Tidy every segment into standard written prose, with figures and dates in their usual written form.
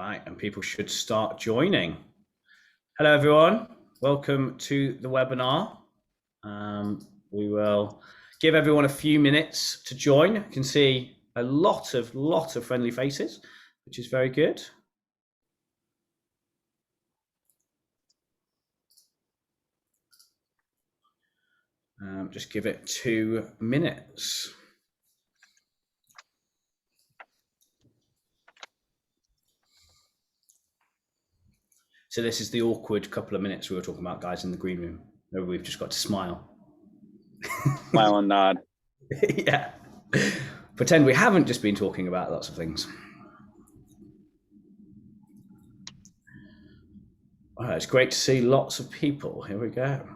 Right, and people should start joining. Hello, everyone. Welcome to the webinar. We will give everyone a few minutes to join. I can see a lot of friendly faces, which is very good. Just give it 2 minutes. So this is the awkward couple of minutes we were talking about, guys, in the green room, where we've just got to smile. Smile and nod. Yeah. Pretend we haven't just been talking about lots of things. All right, it's great to see lots of people. Here we go.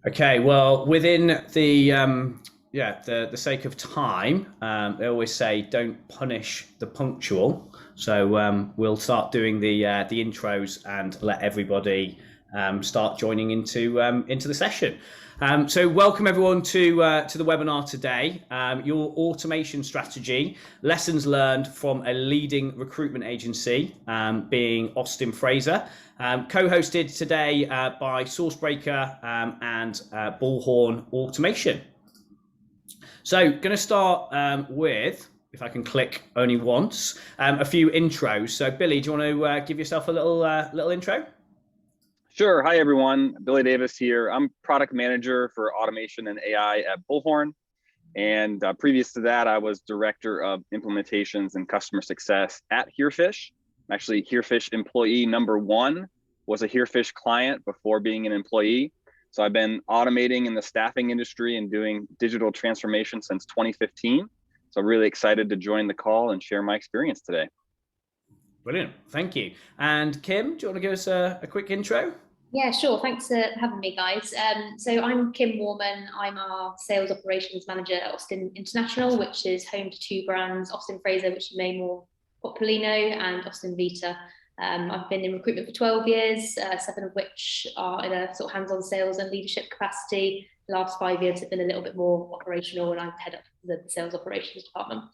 Okay, well, within the sake of time, they always say don't punish the punctual. So we'll start doing the intros and let everybody start joining into the session. So welcome everyone to the webinar today. Your automation strategy, lessons learned from a leading recruitment agency, being Austin Fraser. Co-hosted today by SourceBreaker and Bullhorn Automation. So going to start with, if I can click only once, a few intros. So Billy, do you want to give yourself a little intro? Sure. Hi, everyone. Billy Davis here. I'm product manager for automation and AI at Bullhorn. And previous to that, I was director of implementations and customer success at Herefish. Actually, Herefish employee number 1 was a Herefish client before being an employee. So I've been automating in the staffing industry and doing digital transformation since 2015. So I'm really excited to join the call and share my experience today. Brilliant. Thank you. And Kim, do you want to give us a quick intro? Yeah, sure. Thanks for having me, guys. So I'm Kim Warman. I'm our sales operations manager at Austin International, which is home to 2 brands, Austin Fraser, which you may more popularly know, and Austin Vita. I've been in recruitment for 12 years, 7 of which are in a sort of hands-on sales and leadership capacity. The last 5 years have been a little bit more operational, and I've head up the sales operations department.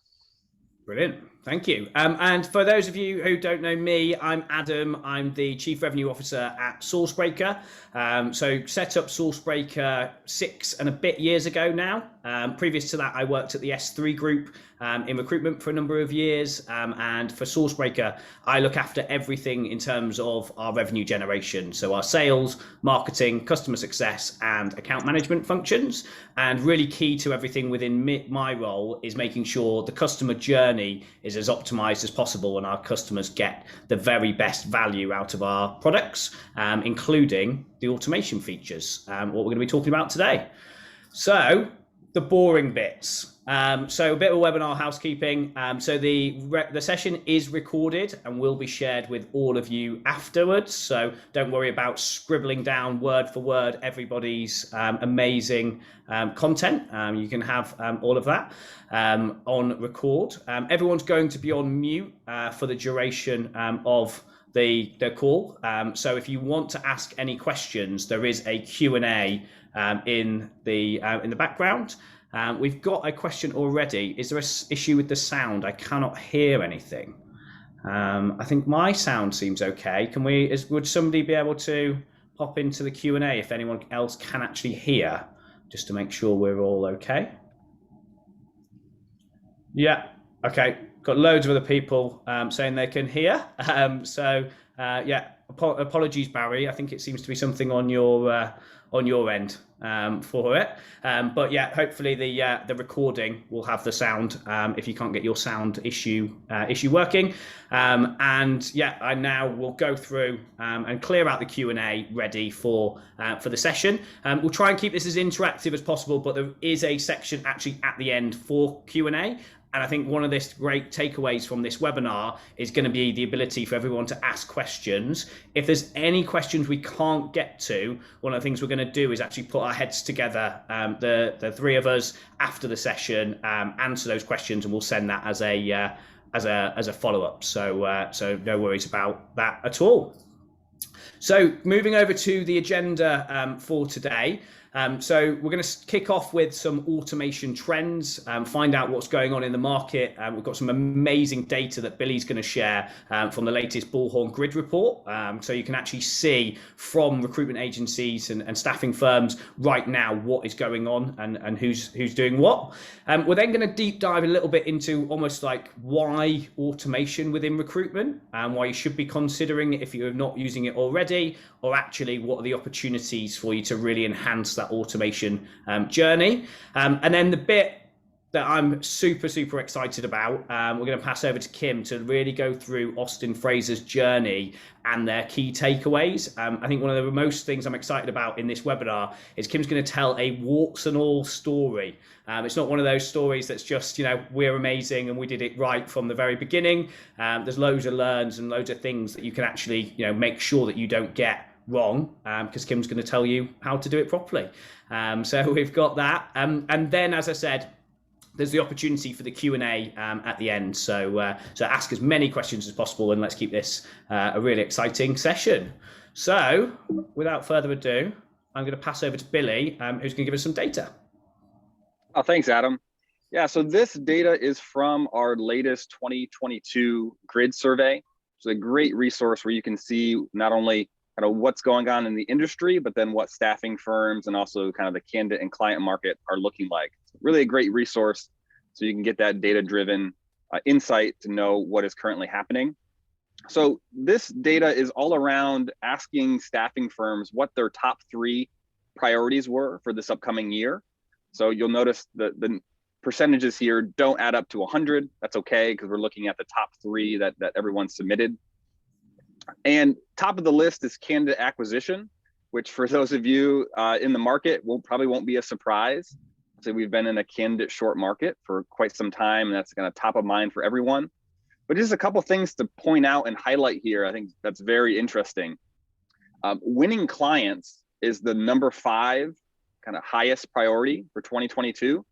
Brilliant. Thank you. And for those of you who don't know me, I'm Adam. I'm the Chief Revenue Officer at SourceBreaker. So set up SourceBreaker 6 and a bit years ago now. Previous to that, I worked at the S3 Group in recruitment for a number of years. And for SourceBreaker, I look after everything in terms of our revenue generation. So our sales, marketing, customer success, and account management functions. And really key to everything within my role is making sure the customer journey is as optimized as possible and our customers get the very best value out of our products, including the automation features, what we're going to be talking about today. So the boring bits. So a bit of a webinar housekeeping. So the session is recorded and will be shared with all of you afterwards. So don't worry about scribbling down word for word everybody's amazing content. You can have all of that on record. Everyone's going to be on mute for the duration of the call. So if you want to ask any questions, there is a Q&A in the background. We've got a question already. Is there an issue with the sound? I cannot hear anything. I think my sound seems okay. Would somebody be able to pop into the Q&A if anyone else can actually hear, just to make sure we're all okay? Yeah, okay. Got loads of other people saying they can hear. Yeah, apologies, Barry. I think it seems to be something on your end for it, but yeah, hopefully the recording will have the sound if you can't get your sound issue working, and yeah, I now will go through and clear out the Q&A ready for the session. We'll try and keep this as interactive as possible, but there is a section actually at the end for Q&A. And I think one of the great takeaways from this webinar is going to be the ability for everyone to ask questions. If there's any questions we can't get to, one of the things we're going to do is actually put our heads together, the 3 of us after the session, answer those questions, and we'll send that as a follow-up. So no worries about that at all. So moving over to the agenda for today. So we're going to kick off with some automation trends, find out what's going on in the market. We've got some amazing data that Billy's going to share from the latest Bullhorn grid report. So you can actually see from recruitment agencies and staffing firms right now what is going on and who's doing what. We're then going to deep dive a little bit into almost like why automation within recruitment and why you should be considering it if you're not using it already, or actually what are the opportunities for you to really enhance that automation journey. And then the bit that I'm super excited about, we're going to pass over to Kim to really go through Austin Fraser's journey and their key takeaways. I think one of the most things I'm excited about in this webinar is Kim's going to tell a warts and all story. It's not one of those stories that's just, we're amazing and we did it right from the very beginning. There's loads of learns and loads of things that you can actually, make sure that you don't get wrong, because Kim's going to tell you how to do it properly. So we've got that. And then, as I said, there's the opportunity for the Q&A at the end. So ask as many questions as possible, and let's keep this a really exciting session. So without further ado, I'm going to pass over to Billy, who's going to give us some data. Oh, thanks, Adam. Yeah, so this data is from our latest 2022 grid survey. It's a great resource where you can see not only kind of what's going on in the industry, but then what staffing firms and also kind of the candidate and client market are looking like. Really a great resource so you can get that data-driven insight to know what is currently happening. So this data is all around asking staffing firms what their top 3 priorities were for this upcoming year. So you'll notice the percentages here don't add up to 100. That's okay, because we're looking at the top 3 that everyone submitted. And top of the list is candidate acquisition, which for those of you in the market probably won't be a surprise. So we've been in a candidate short market for quite some time, and that's kind of top of mind for everyone. But just a couple things to point out and highlight here, I think that's very interesting. Winning clients is the number 5 kind of highest priority for 2022.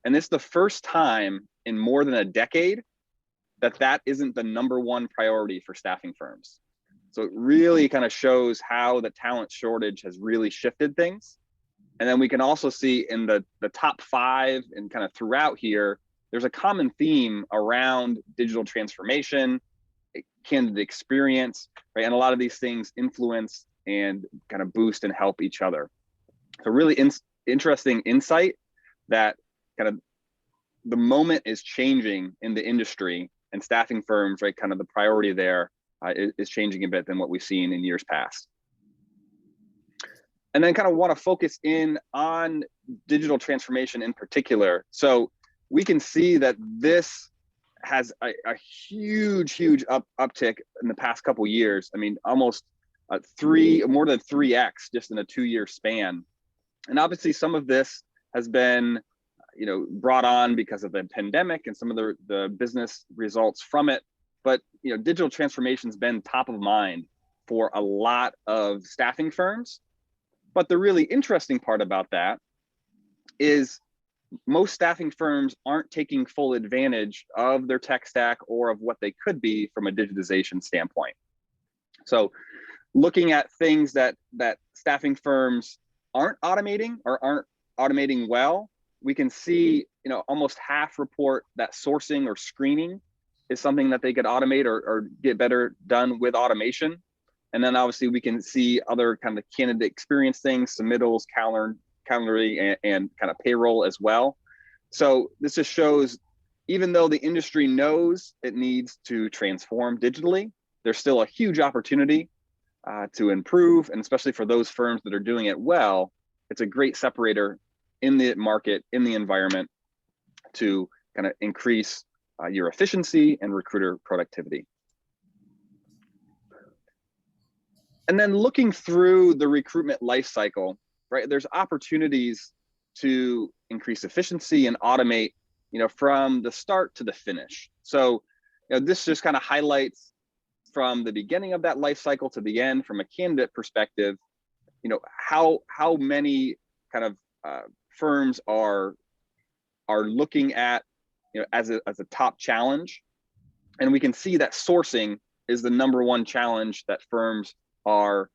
And this is the first time in more than a decade that isn't the number 1 priority for staffing firms. So it really kind of shows how the talent shortage has really shifted things. And then we can also see in the top 5 and kind of throughout here, there's a common theme around digital transformation, candidate experience, right? And a lot of these things influence and kind of boost and help each other. So really interesting insight that kind of the moment is changing in the industry, and staffing firms, right, kind of the priority there is changing a bit than what we've seen in years past. And then kind of want to focus in on digital transformation in particular. So we can see that this has a huge uptick in the past couple of years. I mean, almost more than 3x just in a 2-year span. And obviously some of this has been brought on because of the pandemic and some of the business results from it. But digital transformation's been top of mind for a lot of staffing firms. But the really interesting part about that is most staffing firms aren't taking full advantage of their tech stack or of what they could be from a digitization standpoint. So looking at things that staffing firms aren't automating or aren't automating well, we can see, almost half report that sourcing or screening is something that they could automate or get better done with automation. And then obviously we can see other kind of candidate experience things, submittals, calendaring, and kind of payroll as well. So this just shows, even though the industry knows it needs to transform digitally, there's still a huge opportunity to improve. And especially for those firms that are doing it well, it's a great separator in the market, in the environment, to kind of increase your efficiency and recruiter productivity. And then looking through the recruitment life cycle, right, there's opportunities to increase efficiency and automate, from the start to the finish. So, this just kind of highlights from the beginning of that life cycle to the end, from a candidate perspective, how many kind of firms are looking at, as a top challenge. And we can see that sourcing is the number 1 challenge that firms are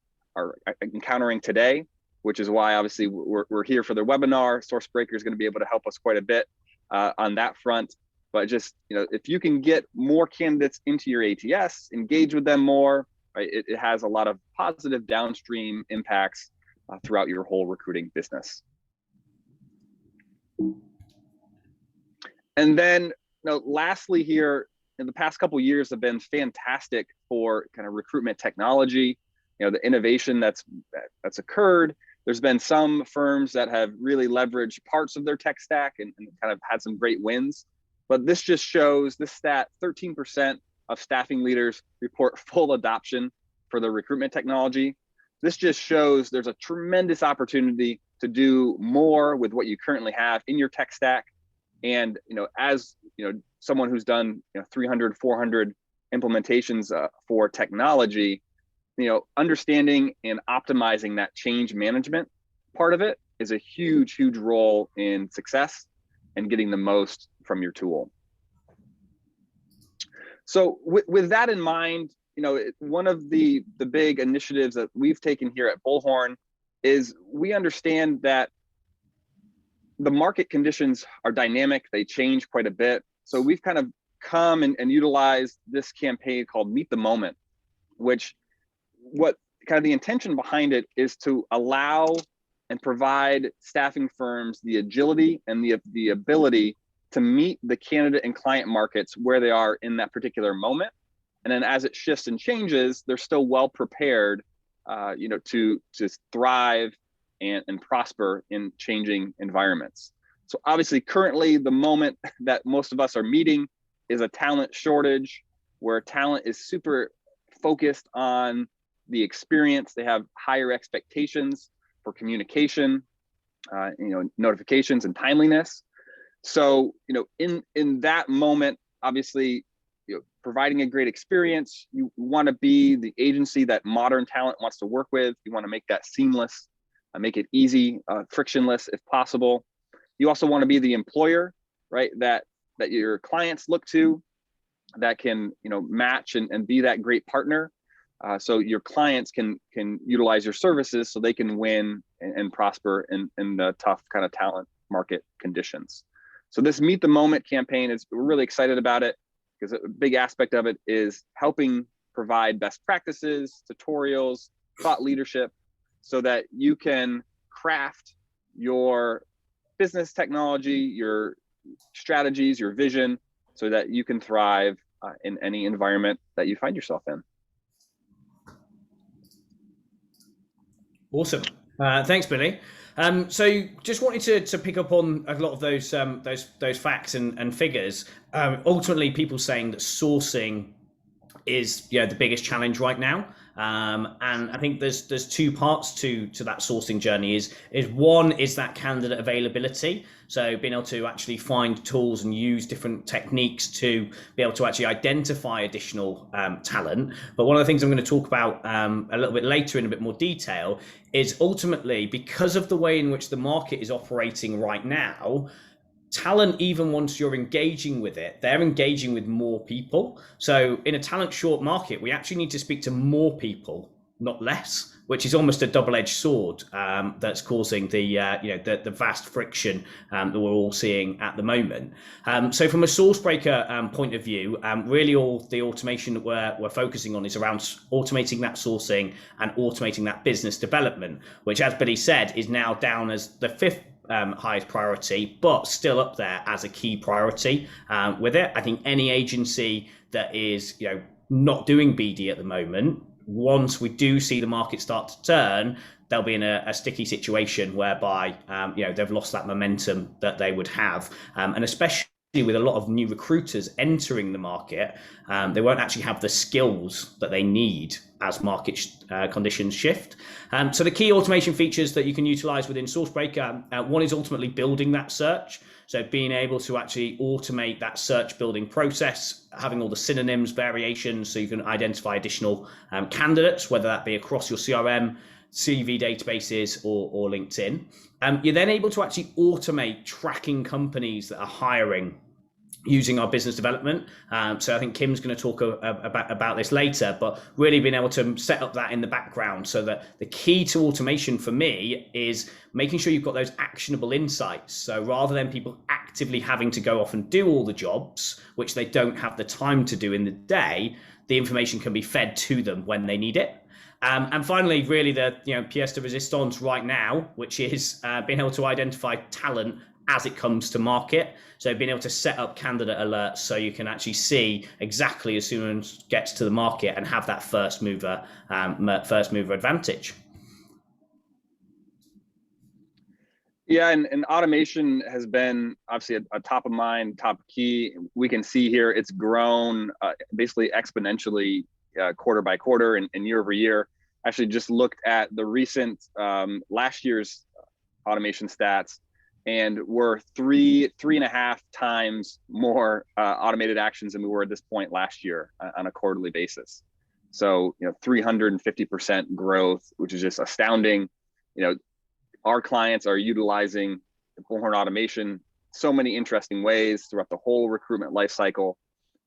encountering today, which is why obviously we're here for their webinar. SourceBreaker is going to be able to help us quite a bit on that front. But just, if you can get more candidates into your ATS, engage with them more, right? It has a lot of positive downstream impacts throughout your whole recruiting business. And then, lastly here, in the past couple of years have been fantastic for kind of recruitment technology. The innovation that's occurred. There's been some firms that have really leveraged parts of their tech stack and kind of had some great wins. But this just shows this stat: 13% of staffing leaders report full adoption for the recruitment technology. This just shows there's a tremendous opportunity to do more with what you currently have in your tech stack. And as someone who's done 300, 400 implementations for technology, understanding and optimizing that change management part of it is a huge role in success and getting the most from your tool. So with that in mind, one of the big initiatives that we've taken here at Bullhorn is we understand that the market conditions are dynamic. They change quite a bit. So we've kind of come and utilized this campaign called Meet the Moment, which what kind of the intention behind it is to allow and provide staffing firms the agility and the ability to meet the candidate and client markets where they are in that particular moment. And then as it shifts and changes, they're still well prepared, to thrive and prosper in changing environments. So obviously currently the moment that most of us are meeting is a talent shortage, where talent is super focused on the experience. They have higher expectations for communication, notifications and timeliness. So, in that moment, obviously, providing a great experience, you want to be the agency that modern talent wants to work with. You want to make that seamless, make it easy, frictionless if possible. You also want to be the employer, right, that your clients look to, that can match and be that great partner. So your clients can utilize your services so they can win and prosper in the tough kind of talent market conditions. So this Meet the Moment campaign we're really excited about it, because a big aspect of it is helping provide best practices, tutorials, thought leadership, so that you can craft your business technology, your strategies, your vision, so that you can thrive in any environment that you find yourself in. Awesome. Thanks, Billy. So just wanted to pick up on a lot of those facts and figures. Ultimately, people saying that sourcing is the biggest challenge right now. And I think there's two parts to that sourcing journey. Is one is that candidate availability. So being able to actually find tools and use different techniques to be able to actually identify additional talent. But one of the things I'm going to talk about a little bit later in a bit more detail is ultimately, because of the way in which the market is operating right now, talent, even once you're engaging with it, they're engaging with more people. So in a talent short market, we actually need to speak to more people, not less, which is almost a double-edged sword that's causing the vast friction that we're all seeing at the moment. So from a SourceBreaker point of view, really all the automation that we're focusing on is around automating that sourcing and automating that business development, which, as Billy said, is now down as the fifth highest priority, but still up there as a key priority with it. I think any agency that is not doing BD at the moment, once we do see the market start to turn, they'll be in a sticky situation whereby they've lost that momentum that they would have, and especially with a lot of new recruiters entering the market, they won't actually have the skills that they need as market conditions shift. So the key automation features that you can utilize within SourceBreaker, one is ultimately building that search. So being able to actually automate that search building process, having all the synonyms, variations, so you can identify additional candidates, whether that be across your CRM, CV databases, or LinkedIn. You're then able to actually automate tracking companies that are hiring using our business development. So I think Kim's going to talk about this later, but really being able to set up that in the background, so that the key to automation for me is making sure you've got those actionable insights. So rather than people actively having to go off and do all the jobs, which they don't have the time to do in the day, the information can be fed to them when they need it. And finally, really the pièce de résistance right now, which is being able to identify talent as it comes to market. So being able to set up candidate alerts so you can actually see exactly as soon as it gets to the market and have that first mover advantage. Yeah, and automation has been obviously a top of mind, top key. We can see here it's grown basically exponentially quarter by quarter and year over year. Actually, just looked at the recent last year's automation stats, and we're three and a half times more automated actions than we were at this point last year on a quarterly basis. So 350% growth, which is just astounding. Our clients are utilizing the Bullhorn automation so many interesting ways throughout the whole recruitment lifecycle,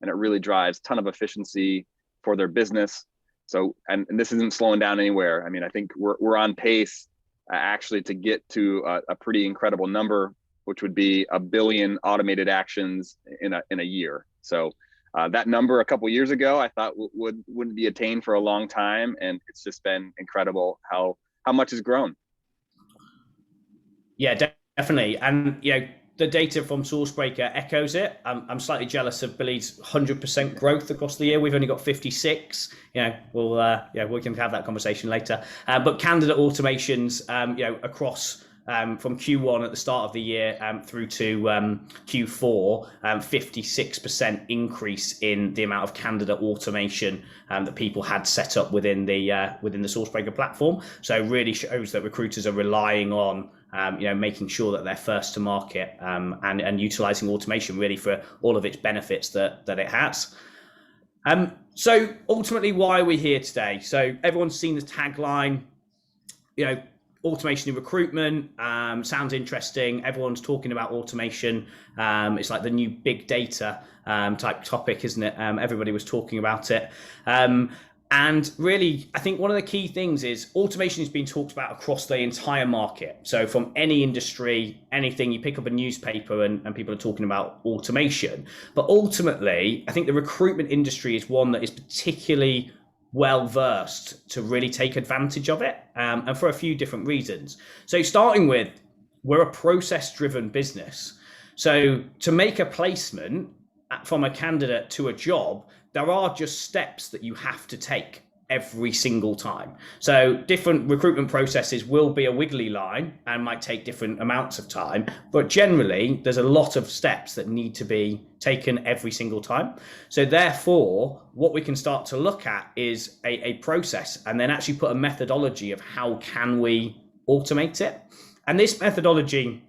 and it really drives a ton of efficiency for their business. So, and this isn't slowing down anywhere. I mean, I think we're on pace actually to get to a pretty incredible number, which would be 1 billion automated actions in a year. So that number a couple of years ago, I thought wouldn't be attained for a long time, and it's just been incredible how much has grown. Yeah, definitely. And the data from SourceBreaker echoes it. I'm slightly jealous of Billy's 100% growth across the year. We've only got 56. We can have that conversation later. But candidate automations, across from Q1 at the start of the year through to Q4, 56% increase in the amount of candidate automation that people had set up within the SourceBreaker platform. So it really shows that recruiters are relying on making sure that they're first to market and utilizing automation really for all of its benefits that it has. So ultimately, why are we here today? So everyone's seen the tagline, automation in recruitment. Sounds interesting. Everyone's talking about automation. It's like the new big data type topic, isn't it? Everybody was talking about it. And really, I think one of the key things is automation is being talked about across the entire market. So from any industry, anything, you pick up a newspaper and people are talking about automation. But ultimately, I think the recruitment industry is one that is particularly well versed to really take advantage of it, and for a few different reasons. So starting with, we're a process-driven business. So to make a placement from a candidate to a job, there are just steps that you have to take every single time. So different recruitment processes will be a wiggly line and might take different amounts of time, but generally there's a lot of steps that need to be taken every single time. So therefore, what we can start to look at is a process, and then actually put a methodology of how can we automate it. And this methodology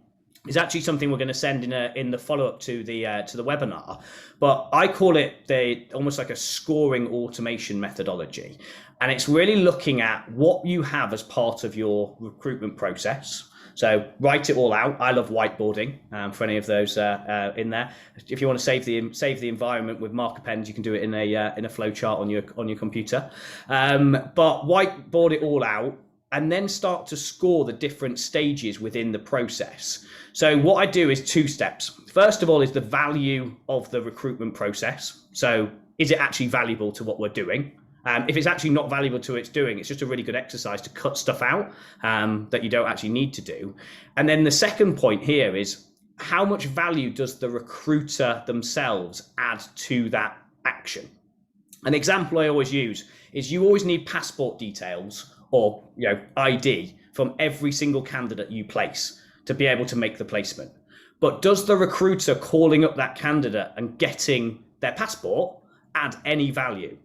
is actually something we're going to send in the follow-up to the webinar, but I call it almost like a scoring automation methodology, and it's really looking at what you have as part of your recruitment process. So write it all out. I love whiteboarding for any of those in there. If you want to save the environment with marker pens, you can do it in a flow chart on your computer. But whiteboard it all out, and then start to score the different stages within the process. So what I do is 2 steps. First of all is the value of the recruitment process. So is it actually valuable to what we're doing? If it's actually not valuable to what it's doing, it's just a really good exercise to cut stuff out that you don't actually need to do. And then the second point here is, how much value does the recruiter themselves add to that action? An example I always use is, you always need passport details or ID from every single candidate you place to be able to make the placement. But does the recruiter calling up that candidate and getting their passport add any value?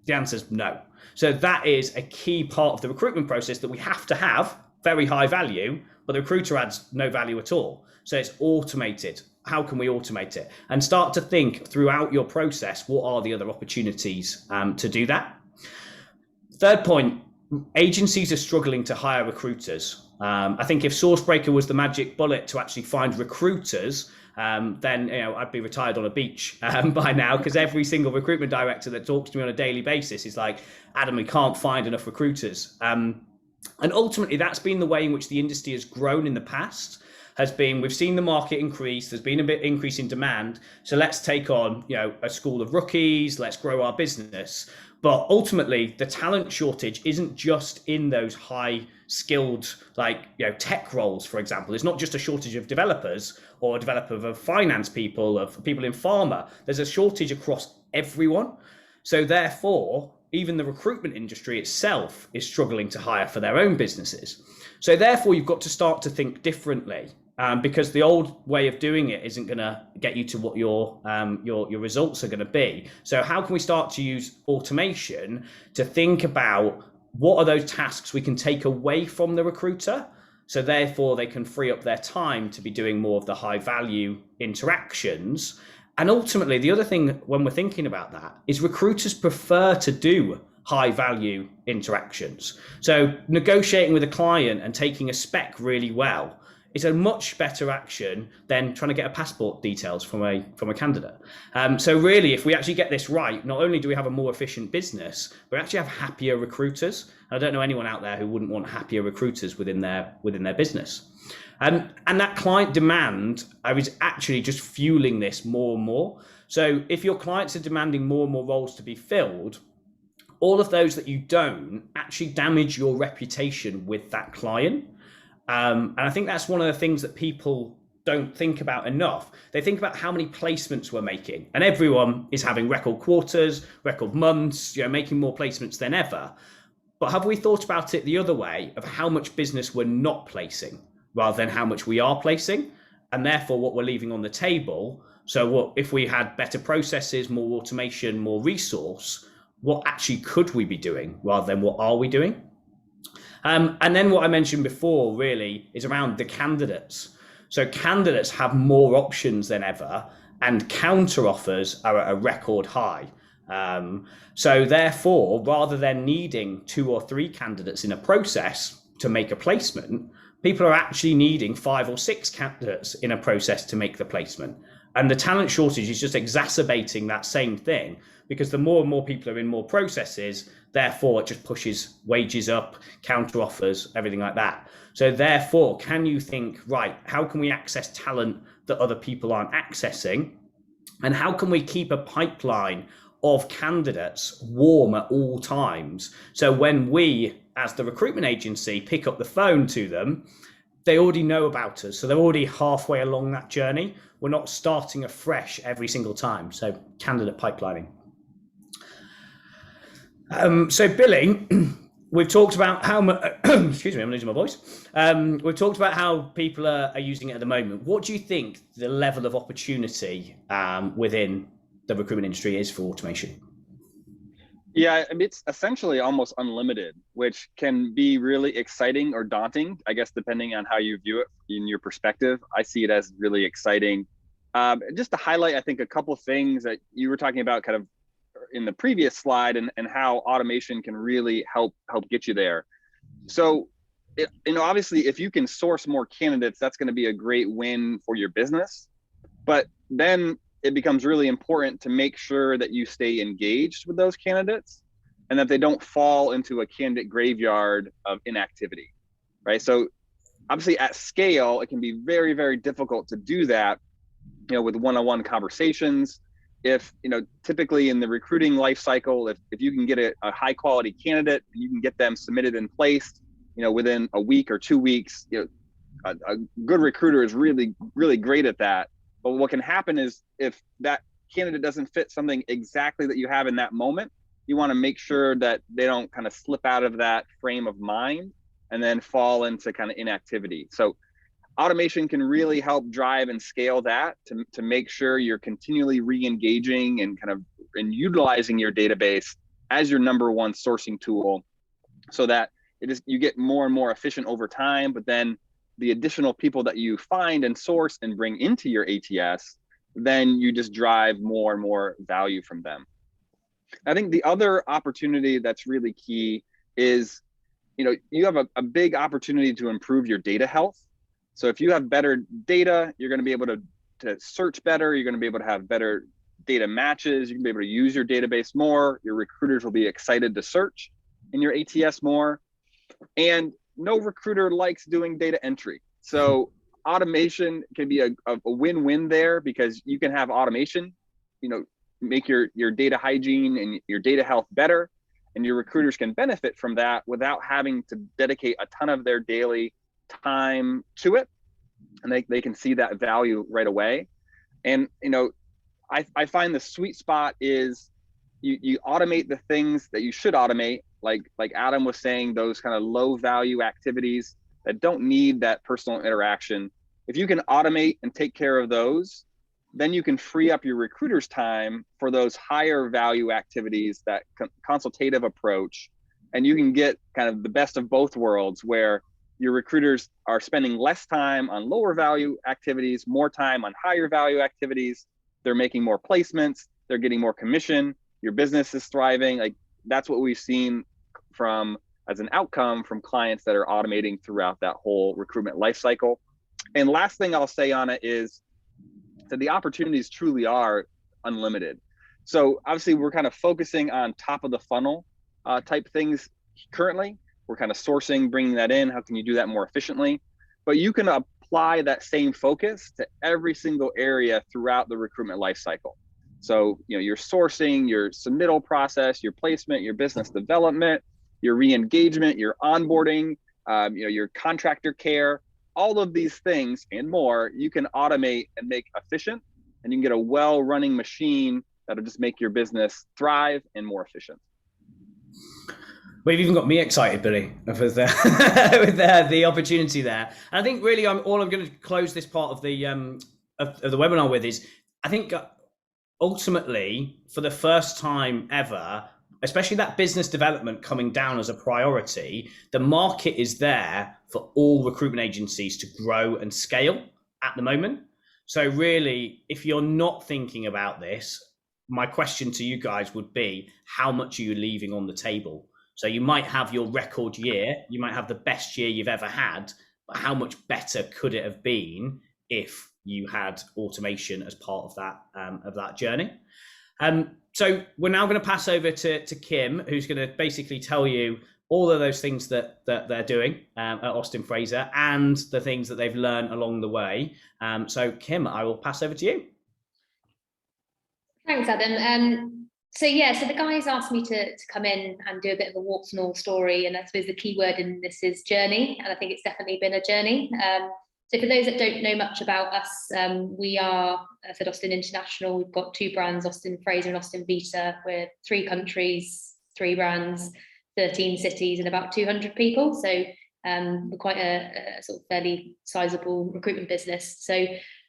The answer is no. So that is a key part of the recruitment process that we have to have very high value, but the recruiter adds no value at all. So it's automated. How can we automate it? And start to think throughout your process, what are the other opportunities to do that? Third point, agencies are struggling to hire recruiters. I think if SourceBreaker was the magic bullet to actually find recruiters, then I'd be retired on a beach by now, because every single recruitment director that talks to me on a daily basis is like, Adam, we can't find enough recruiters. And ultimately, that's been the way in which the industry has grown in the past. We've seen the market increase, there's been a bit increase in demand, so let's take on a school of rookies, let's grow our business. But ultimately, the talent shortage isn't just in those high skilled tech roles, for example. It's not just a shortage of developers or a developer of finance people, of people in pharma. There's a shortage across everyone. So therefore, even the recruitment industry itself is struggling to hire for their own businesses. So therefore, you've got to start to think differently, because the old way of doing it isn't going to get you to what your results are going to be. So how can we start to use automation to think about what are those tasks we can take away from the recruiter, so therefore they can free up their time to be doing more of the high value interactions. And ultimately, the other thing when we're thinking about that is recruiters prefer to do high value interactions. So negotiating with a client and taking a spec really well is a much better action than trying to get a passport details from a candidate. So really, if we actually get this right, not only do we have a more efficient business, we actually have happier recruiters. I don't know anyone out there who wouldn't want happier recruiters within their business. And that client demand is actually just fueling this more and more. So if your clients are demanding more and more roles to be filled, all of those that you don't actually damage your reputation with that client. And I think that's one of the things that people don't think about enough. They think about how many placements we're making, and everyone is having record quarters, record months, making more placements than ever. But have we thought about it the other way, of how much business we're not placing rather than how much we are placing, and therefore what we're leaving on the table? So what if we had better processes, more automation, more resource, what actually could we be doing rather than what are we doing? And then what I mentioned before really is around the candidates. So candidates have more options than ever, and counter offers are at a record high. So therefore, rather than needing 2 or 3 candidates in a process to make a placement, people are actually needing 5 or 6 candidates in a process to make the placement. And the talent shortage is just exacerbating that same thing, because the more and more people are in more processes, therefore it just pushes wages up, counter offers, everything like that. So therefore, can you think, right, how can we access talent that other people aren't accessing? And how can we keep a pipeline of candidates warm at all times? So when we, as the recruitment agency, pick up the phone to them, they already know about us. So they're already halfway along that journey. We're not starting afresh every single time. So candidate pipelining. So Billy, we've talked about how much, excuse me, I'm losing my voice. We've talked about how people are using it at the moment. What do you think the level of opportunity within the recruitment industry is for automation? Yeah, it's essentially almost unlimited, which can be really exciting or daunting, I guess, depending on how you view it in your perspective. I see it as really exciting. Just to highlight, I think, a couple of things that you were talking about kind of in the previous slide, and how automation can really help get you there. So, obviously, if you can source more candidates, that's going to be a great win for your business. But then it becomes really important to make sure that you stay engaged with those candidates and that they don't fall into a candidate graveyard of inactivity, right? So obviously at scale, it can be very, very difficult to do that, with one-on-one conversations. If, typically in the recruiting life cycle, if you can get a high quality candidate, you can get them submitted and placed, within a week or 2 weeks, a good recruiter is really, really great at that. But what can happen is if that candidate doesn't fit something exactly that you have in that moment, you want to make sure that they don't kind of slip out of that frame of mind and then fall into kind of inactivity. So automation can really help drive and scale that to make sure you're continually re-engaging and utilizing your database as your number one sourcing tool, so that you get more and more efficient over time. But then the additional people that you find and source and bring into your ATS, then you just drive more and more value from them. I think the other opportunity that's really key is, you have a big opportunity to improve your data health. So if you have better data, you're going to be able to to search better. You're going to be able to have better data matches. You can be able to use your database more. Your recruiters will be excited to search in your ATS more. And no recruiter likes doing data entry. So automation can be a win-win there, because you can have automation, make your data hygiene and your data health better, and your recruiters can benefit from that without having to dedicate a ton of their daily time to it. And they can see that value right away. And, I find the sweet spot is you automate the things that you should automate, like Adam was saying, those kind of low value activities that don't need that personal interaction. If you can automate and take care of those, then you can free up your recruiter's time for those higher value activities, that consultative approach, and you can get kind of the best of both worlds, where your recruiters are spending less time on lower value activities, more time on higher value activities. They're making more placements, they're getting more commission, your business is thriving. Like, that's what we've seen as an outcome from clients that are automating throughout that whole recruitment life cycle. And last thing I'll say on it is that the opportunities truly are unlimited. So obviously we're kind of focusing on top of the funnel type things currently. We're kind of sourcing, bringing that in. How can you do that more efficiently? But you can apply that same focus to every single area throughout the recruitment life cycle. So, your sourcing, your submittal process, your placement, your business development, your re-engagement, your onboarding, your contractor care, all of these things and more, you can automate and make efficient, and you can get a well-running machine that'll just make your business thrive and more efficient. Well, you've even got me excited, Billy, with the opportunity there. And I think really, I'm going to close this part of the webinar with is, I think ultimately, for the first time ever, especially that business development coming down as a priority, the market is there for all recruitment agencies to grow and scale at the moment. So really, if you're not thinking about this, my question to you guys would be, how much are you leaving on the table? So you might have your record year, you might have the best year you've ever had, but how much better could it have been if you had automation as part of that journey? So we're now going to pass over to Kim, who's going to basically tell you all of those things that they're doing at Austin Fraser and the things that they've learned along the way. So Kim, I will pass over to you. Thanks, Adam. So the guys asked me to come in and do a bit of a warts and all story, and I suppose the key word in this is journey, and I think it's definitely been a journey. So for those that don't know much about us, we are at Austin International. We've got 2 brands, Austin Fraser and Austin Vita. We're 3 countries, 3 brands, 13 cities, and about 200 people. So we're quite a sort of fairly sizable recruitment business. So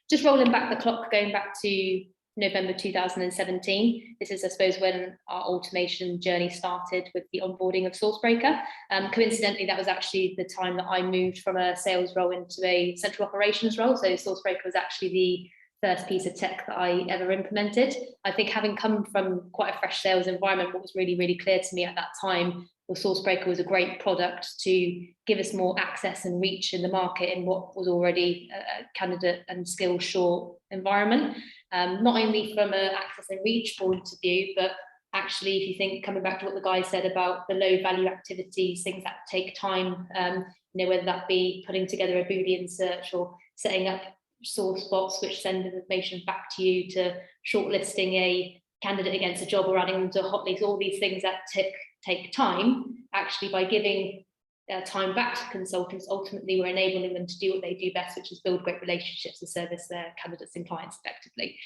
just rolling back the clock, going back to November 2017. This is, I suppose, when our automation journey started with the onboarding of SourceBreaker. Coincidentally, that was actually the time that I moved from a sales role into a central operations role. So SourceBreaker was actually the first piece of tech that I ever implemented. I think, having come from quite a fresh sales environment, what was really, really clear to me at that time was SourceBreaker was a great product to give us more access and reach in the market in what was already a candidate and skill short environment. Not only from an access and reach point of view, but actually, if you think, coming back to what the guy said about the low value activities, things that take time, whether that be putting together a Boolean search or setting up source bots which send information back to you, to shortlisting a candidate against a job or adding them to a hot list, all these things that take time. Actually, by giving time back to consultants, ultimately we're enabling them to do what they do best, which is build great relationships and service their candidates and clients effectively.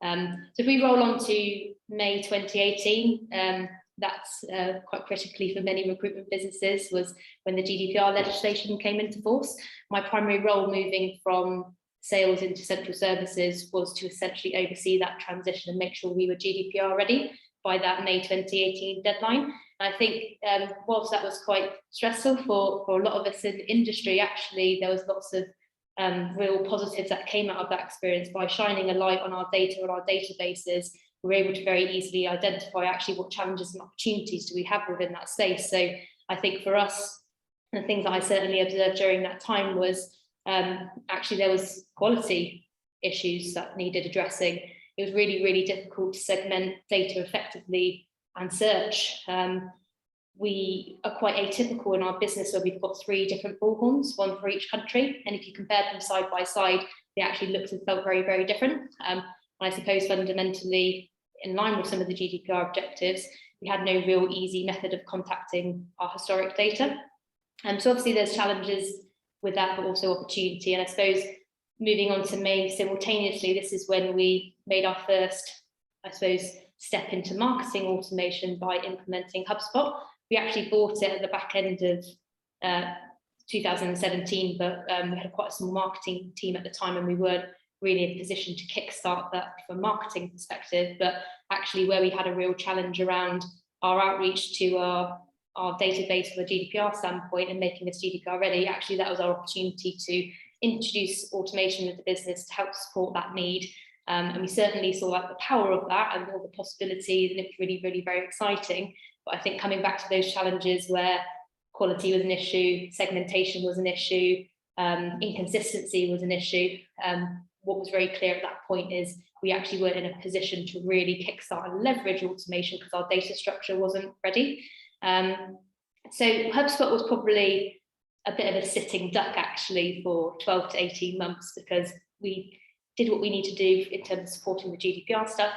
So if we roll on to May 2018, that's quite critically for many recruitment businesses, was when the GDPR legislation came into force. My primary role moving from sales into central services was to essentially oversee that transition and make sure we were GDPR ready by that May 2018 deadline. I think whilst that was quite stressful for a lot of us in the industry, actually there was lots of real positives that came out of that experience. By shining a light on our data and our databases, we were able to very easily identify actually what challenges and opportunities do we have within that space. So I think for us, the things that I certainly observed during that time was actually there was quality issues that needed addressing. It was really, really difficult to segment data effectively and search. We are quite atypical in our business where we've got 3 different Bullhorns, 1 for each country. And if you compare them side by side, they actually looked and felt very, very different. And I suppose fundamentally, in line with some of the GDPR objectives, we had no real easy method of contacting our historic data. So obviously there's challenges with that, but also opportunity. And I suppose moving on to May simultaneously, this is when we made our first, I suppose, step into marketing automation by implementing HubSpot. We actually bought it at the back end of 2017, but we had quite a small marketing team at the time, and we weren't really in a position to kickstart that from a marketing perspective. But actually where we had a real challenge around our outreach to our database from a GDPR standpoint and making us GDPR ready, actually that was our opportunity to introduce automation into the business to help support that need. And we certainly saw the power of that and all the possibilities, and it was really, really very exciting. But I think coming back to those challenges where quality was an issue, segmentation was an issue, inconsistency was an issue, what was very clear at that point is we actually weren't in a position to really kickstart and leverage automation because our data structure wasn't ready. So HubSpot was probably a bit of a sitting duck actually for 12 to 18 months because we did what we need to do in terms of supporting the GDPR stuff,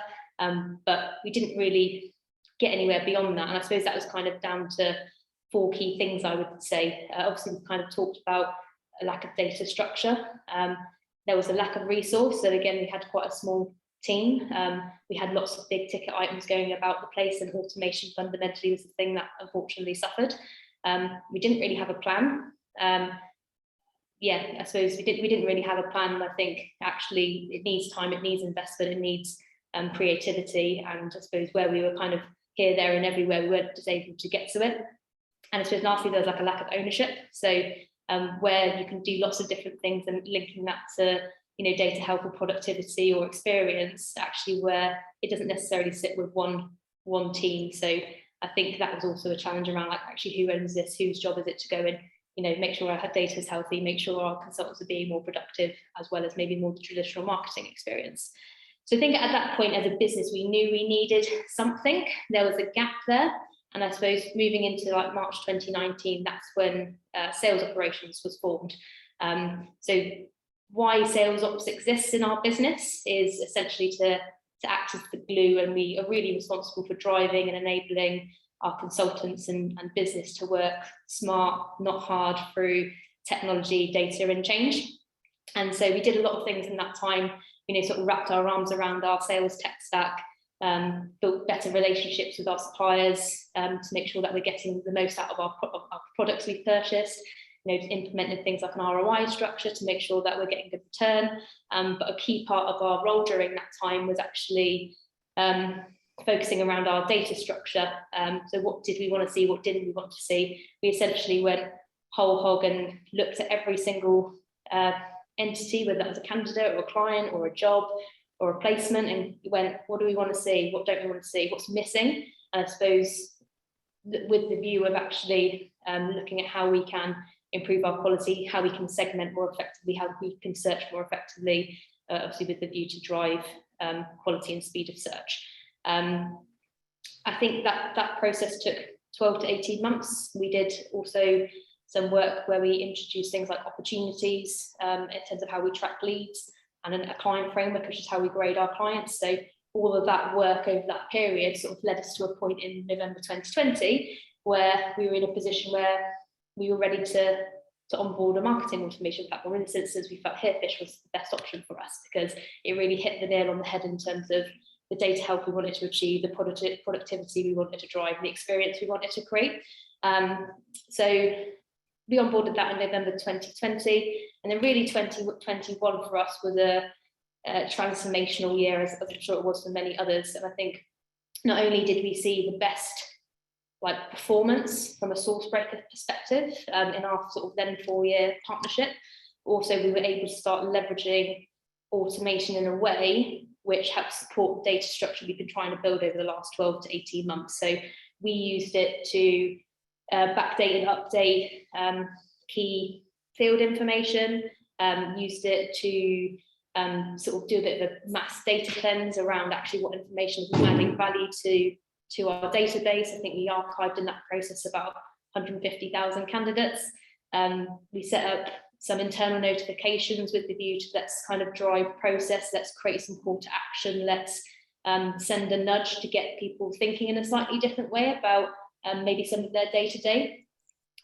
but we didn't really get anywhere beyond that. And I suppose that was kind of down to 4 key things, I would say. Obviously, we've kind of talked about a lack of data structure. There was a lack of resource. So again, we had quite a small team. We had lots of big ticket items going about the place, and automation fundamentally was the thing that unfortunately suffered. We didn't really have a plan. I suppose we didn't really have a plan. And I think actually it needs time, it needs investment, it needs creativity. And I suppose where we were kind of here, there, and everywhere, we weren't just able to get to it. And I suppose lastly, there was like a lack of ownership. So where you can do lots of different things and linking that to data health or productivity or experience, actually where it doesn't necessarily sit with one team. So I think that was also a challenge around like actually who owns this, whose job is it to go and make sure our data is healthy, make sure our consultants are being more productive, as well as maybe more the traditional marketing experience. So I think at that point as a business, we knew we needed something. There was a gap there. And I suppose moving into like March 2019, that's when sales operations was formed. So why sales ops exists in our business is essentially to act as the glue, and we are really responsible for driving and enabling our consultants and business to work smart, not hard, through technology, data, and change. And so we did a lot of things in that time, sort of wrapped our arms around our sales tech stack, built better relationships with our suppliers to make sure that we're getting the most out of our products we've purchased, implemented things like an ROI structure to make sure that we're getting good return. But a key part of our role during that time was actually focusing around our data structure. So what did we want to see? What didn't we want to see? We essentially went whole hog and looked at every single entity, whether that was a candidate or a client or a job or a placement, and went, what do we want to see? What don't we want to see? What's missing? And I suppose with the view of actually looking at how we can improve our quality, how we can segment more effectively, how we can search more effectively, obviously with the view to drive quality and speed of search. I think that process took 12 to 18 months. We did also some work where we introduced things like opportunities in terms of how we track leads, and a client framework, which is how we grade our clients. So all of that work over that period sort of led us to a point in November 2020 where we were in a position where we were ready to onboard a marketing automation platform. In this instance, we felt Hairfish was the best option for us because it really hit the nail on the head in terms of the data health we wanted to achieve, the productivity we wanted to drive, the experience we wanted to create. So we onboarded that in November 2020, and then really 2021 for us was a transformational year, as I'm sure it was for many others. And I think not only did we see the best performance from a SourceBreaker perspective in our sort of then 4-year partnership, also we were able to start leveraging automation in a way which helps support the data structure we've been trying to build over the last 12 to 18 months. So we used it to backdate and update key field information, used it to sort of do a bit of a mass data cleanse around actually what information is adding value to our database. I think we archived in that process about 150,000 candidates. We set up some internal notifications with the view to let's kind of drive process, let's create some call to action, let's send a nudge to get people thinking in a slightly different way about maybe some of their day-to-day.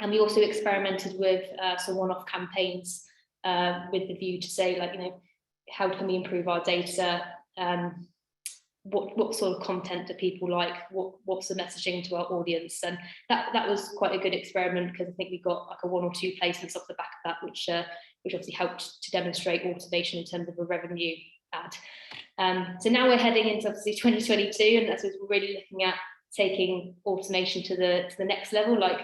And we also experimented with some one-off campaigns with the view to say, like, you know, how can we improve our data? What sort of content do people like? What's the messaging to our audience? And that was quite a good experiment, because I think we got like a 1 or 2 placements off the back of that, which obviously helped to demonstrate automation in terms of a revenue add. So now we're heading into obviously 2022, and that's what we're really looking at, taking automation to the next level. Like,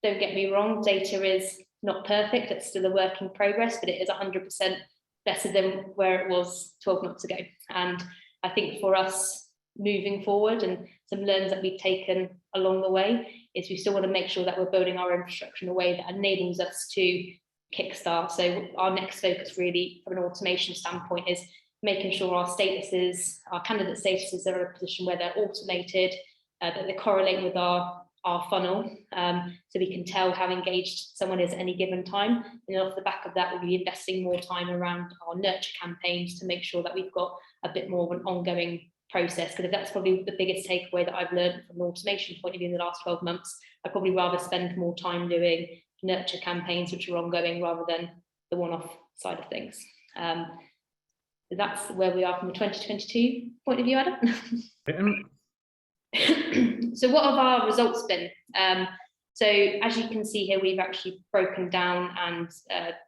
don't get me wrong, data is not perfect, it's still a work in progress, but it is 100% better than where it was 12 months ago. And I think for us moving forward, and some learns that we've taken along the way, is we still want to make sure that we're building our infrastructure in a way that enables us to kickstart. So our next focus really from an automation standpoint is making sure our statuses, our candidate statuses, are in a position where they're automated, that they correlate with our funnel, so we can tell how engaged someone is at any given time. And off the back of that, we'll be investing more time around our nurture campaigns to make sure that we've got a bit more of an ongoing process. Because that's probably the biggest takeaway that I've learned from an automation point of view in the last 12 months. I'd probably rather spend more time doing nurture campaigns which are ongoing rather than the one-off side of things. So that's where we are from a 2022 point of view, Adam. So what have our results been? So as you can see here, we've actually broken down and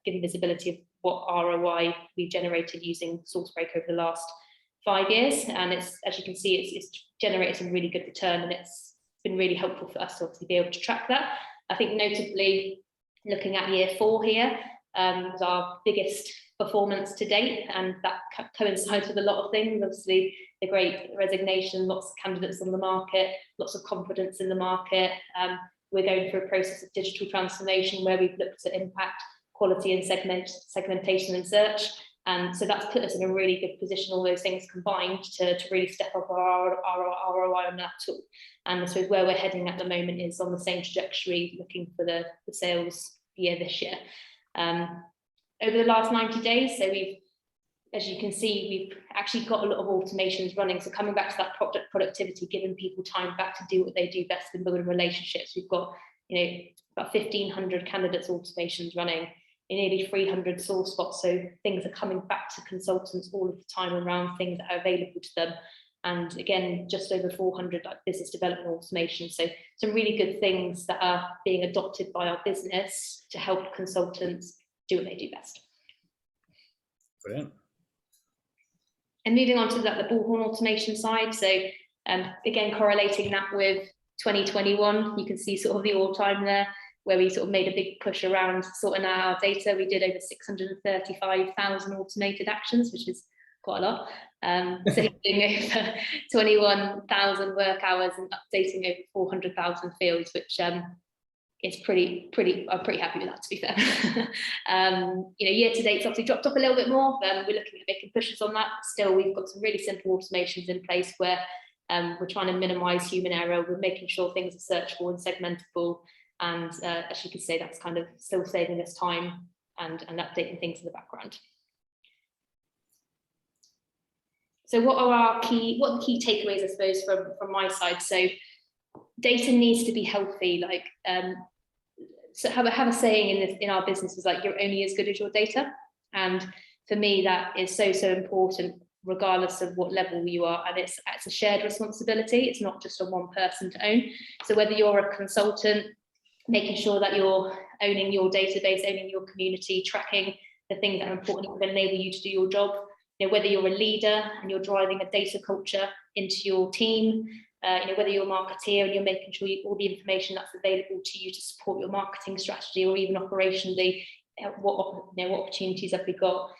given visibility of what ROI we've generated using SourceBreaker over the last 5 years. And it's, as you can see, it's generated some really good return, and it's been really helpful for us to obviously be able to track that. I think notably, looking at year 4 here, was our biggest performance to date, and that coincides with a lot of things. Obviously, the great resignation, lots of candidates on the market, lots of confidence in the market. We're going through a process of digital transformation where we've looked at impact, quality and segmentation and search. And so that's put us in a really good position, all those things combined, to really step up our ROI on that tool. And I suppose where we're heading at the moment is on the same trajectory, looking for the sales year this year. Over the last 90 days, so we've, as you can see, we've actually got a lot of automations running. So coming back to that productivity, giving people time back to do what they do best and building relationships. We've got, you know, about 1,500 candidates automations running, nearly 300 source spots. So things are coming back to consultants all of the time around things that are available to them. And again, just over 400 like business development automation. So some really good things that are being adopted by our business to help consultants do what they do best. Brilliant. And moving on to the Bullhorn automation side. So again, correlating that with 2021, you can see sort of the all-time there, where we sort of made a big push around sorting out our data. We did over 635,000 automated actions, which is quite a lot. Saving over 21,000 work hours and updating over 400,000 fields, which is I'm pretty happy with that, to be fair. You know, year to date, it's obviously dropped off a little bit more. We're looking at making pushes on that. Still, we've got some really simple automations in place where we're trying to minimize human error. We're making sure things are searchable and segmentable. And as you can say, that's kind of still saving us time and updating things in the background. So what are the key takeaways, I suppose, from my side? So data needs to be healthy. Like, so have a saying in our business is like, you're only as good as your data. And for me, that is so important, regardless of what level you are. And it's a shared responsibility. It's not just on one person to own. So whether you're a consultant, making sure that you're owning your database, owning your community, tracking the things that are important that will enable you to do your job. You know, whether you're a leader and you're driving a data culture into your team, you know, whether you're a marketeer and you're making sure all the information that's available to you to support your marketing strategy, or even operationally, what opportunities have we got,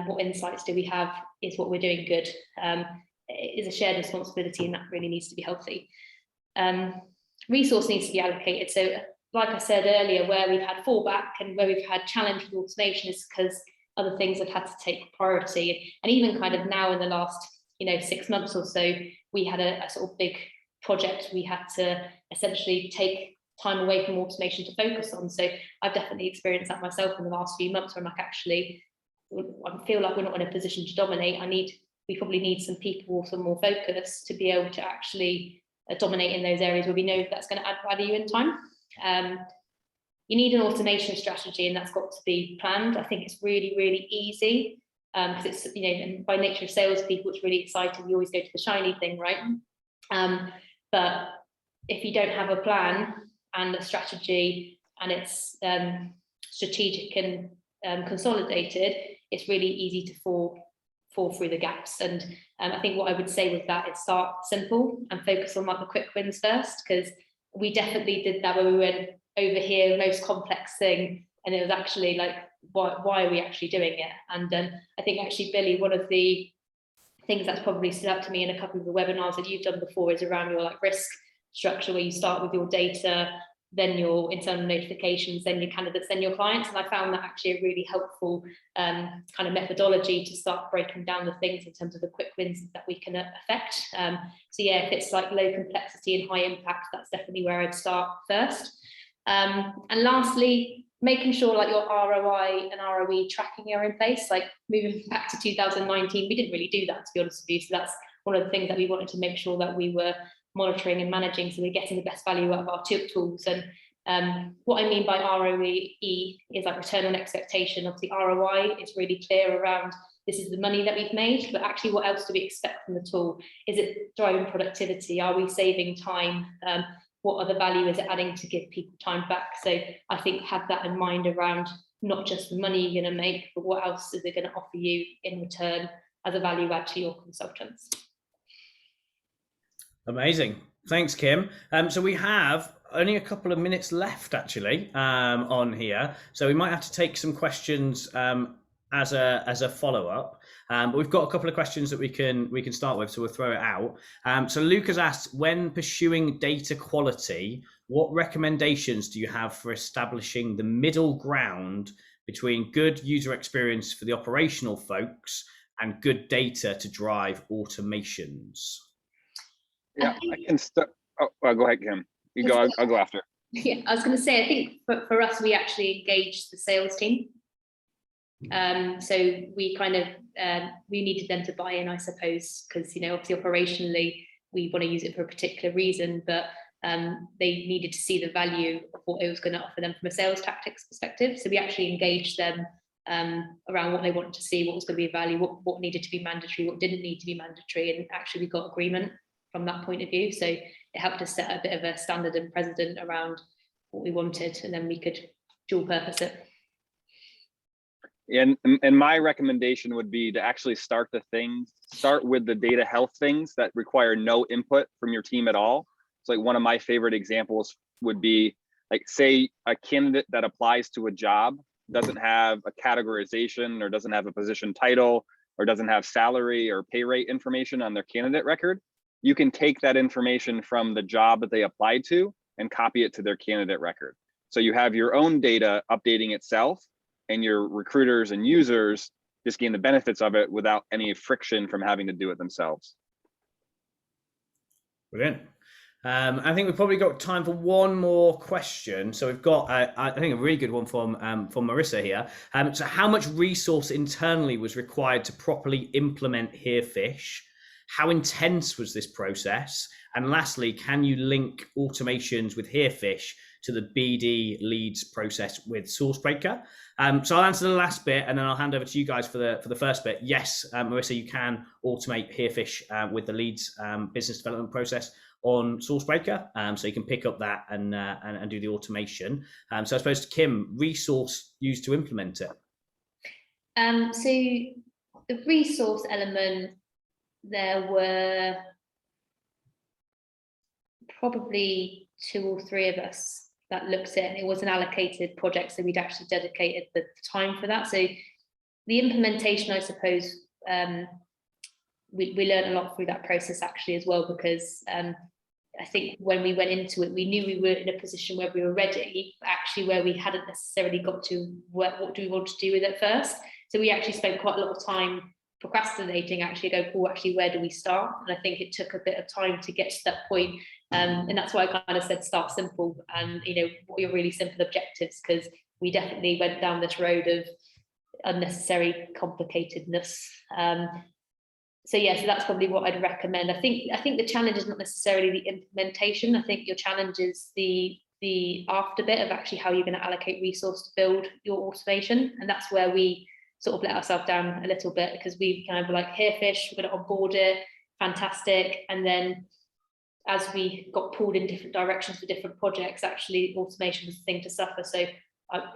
what insights do we have, is what we're doing good. It is a shared responsibility, and that really needs to be healthy. Resource needs to be allocated. So like I said earlier, where we've had fallback and where we've had challenge with automation is because other things have had to take priority. And even kind of now in the last, 6 months or so, we had a sort of big project we had to essentially take time away from automation to focus on. So I've definitely experienced that myself in the last few months, where I'm like, actually, I feel like we're not in a position to dominate. We probably need some people, some more focus to be able to actually dominate in those areas where we know that's going to add value in time. You need an automation strategy, and that's got to be planned. I think it's really, really easy because it's, and by nature of salespeople, it's really exciting. We always go to the shiny thing, right? But if you don't have a plan and a strategy, and it's strategic and consolidated, it's really easy to fall through the gaps. And I think what I would say with that is start simple and focus on like the quick wins first, because we definitely did that when we went over here, most complex thing, and it was actually like, why are we actually doing it? And I think actually, Billy, one of the things that's probably stood out to me in a couple of the webinars that you've done before is around your like risk structure, where you start with your data, then your internal notifications, then your candidates, then your clients. And I found that actually a really helpful kind of methodology to start breaking down the things in terms of the quick wins that we can affect. So yeah, if it's like low complexity and high impact, that's definitely where I'd start first. And lastly, making sure like your ROI and ROE tracking are in place. Like moving back to 2019, we didn't really do that, to be honest with you. So that's one of the things that we wanted to make sure that we were monitoring and managing, so we're getting the best value out of our tools. And what I mean by ROE is like return on expectation. Obviously, ROI is really clear around this is the money that we've made, but actually what else do we expect from the tool? Is it driving productivity? Are we saving time? What other value is it adding to give people time back? So I think have that in mind around not just the money you're going to make, but what else is it going to offer you in return as a value add to your consultants. Amazing. Thanks, Kim. So we have only a couple of minutes left actually on here. So we might have to take some questions as a follow-up. But we've got a couple of questions that we can start with, so we'll throw it out. So Luke has asked, when pursuing data quality, what recommendations do you have for establishing the middle ground between good user experience for the operational folks and good data to drive automations? Yeah, I can start. Oh, go ahead, Kim. You go. I'll go after. Yeah, I was going to say, I think for us, we actually engaged the sales team. So we kind of we needed them to buy in, I suppose, because obviously operationally we want to use it for a particular reason, but they needed to see the value of what it was going to offer them from a sales tactics perspective. So we actually engaged them around what they wanted to see, what was going to be value, what needed to be mandatory, what didn't need to be mandatory, and actually we got agreement from that point of view. So it helped us set a bit of a standard and precedent around what we wanted, and then we could dual purpose it. And my recommendation would be to actually start with the data health things that require no input from your team at all. So like one of my favorite examples would be like, say a candidate that applies to a job doesn't have a categorization or doesn't have a position title or doesn't have salary or pay rate information on their candidate record. You can take that information from the job that they applied to and copy it to their candidate record. So you have your own data updating itself, and your recruiters and users just gain the benefits of it without any friction from having to do it themselves. Brilliant. I think we've probably got time for one more question. So we've got, I think, a really good one from Marissa here. So how much resource internally was required to properly implement Herefish? How intense was this process? And lastly, can you link automations with Herefish to the BD leads process with SourceBreaker? So I'll answer the last bit, and then I'll hand over to you guys for the first bit. Yes, Marissa, you can automate Herefish with the leads business development process on SourceBreaker. So you can pick up that and do the automation. So I suppose, Kim, resource used to implement it. So the resource element, there were probably 2 or 3 of us that looked at it. It was an allocated project, so we'd actually dedicated the time for that. So the implementation, I suppose, we learned a lot through that process actually as well, because I think when we went into it, we knew we were in a position where we were ready, but actually where we hadn't necessarily got to what do we want to do with it first. So we actually spent quite a lot of time procrastinating, actually actually, where do we start? And I think it took a bit of time to get to that point. And that's why I kind of said start simple, and what are your really simple objectives, because we definitely went down this road of unnecessary complicatedness. So that's probably what I'd recommend. I think the challenge is not necessarily the implementation. I think your challenge is the after bit of actually how you're going to allocate resource to build your automation. And that's where we sort of let ourselves down a little bit, because we kind of like, here fish, we're going to onboard it, fantastic. And then as we got pulled in different directions for different projects, actually automation was the thing to suffer. So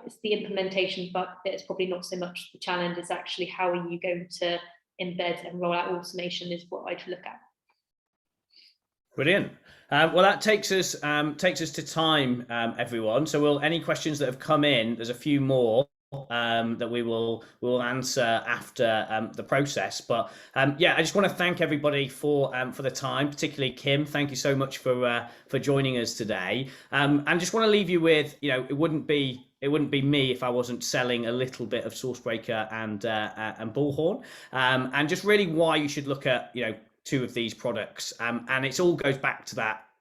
it's the implementation, but it's probably not so much the challenge. It's actually how are you going to embed and roll out automation is what I'd look at. Brilliant. Well, that takes us to time, everyone. So any questions that have come in, there's a few more that we will answer after the process. But I just want to thank everybody for the time, particularly Kim. Thank you so much for joining us today. And just want to leave you with, it wouldn't be me if I wasn't selling a little bit of SourceBreaker and Bullhorn, and just really why you should look at two of these products. And it all goes back to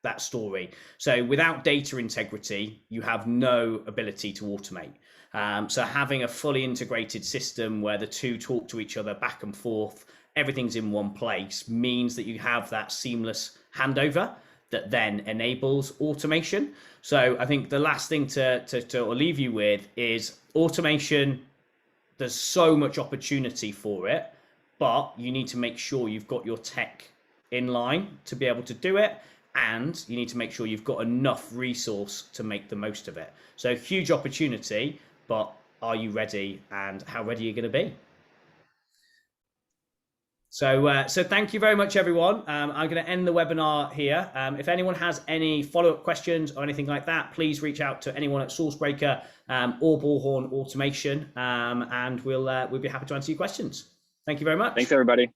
that story. So without data integrity, you have no ability to automate. So having a fully integrated system where the two talk to each other back and forth, everything's in one place, means that you have that seamless handover that then enables automation. So I think the last thing to leave you with is automation. There's so much opportunity for it, but you need to make sure you've got your tech in line to be able to do it. And you need to make sure you've got enough resource to make the most of it. So huge opportunity, but are you ready, and how ready are you going to be? So thank you very much, everyone. I'm going to end the webinar here. If anyone has any follow-up questions or anything like that, please reach out to anyone at SourceBreaker or Bullhorn Automation, and we'll be happy to answer your questions. Thank you very much. Thanks, everybody.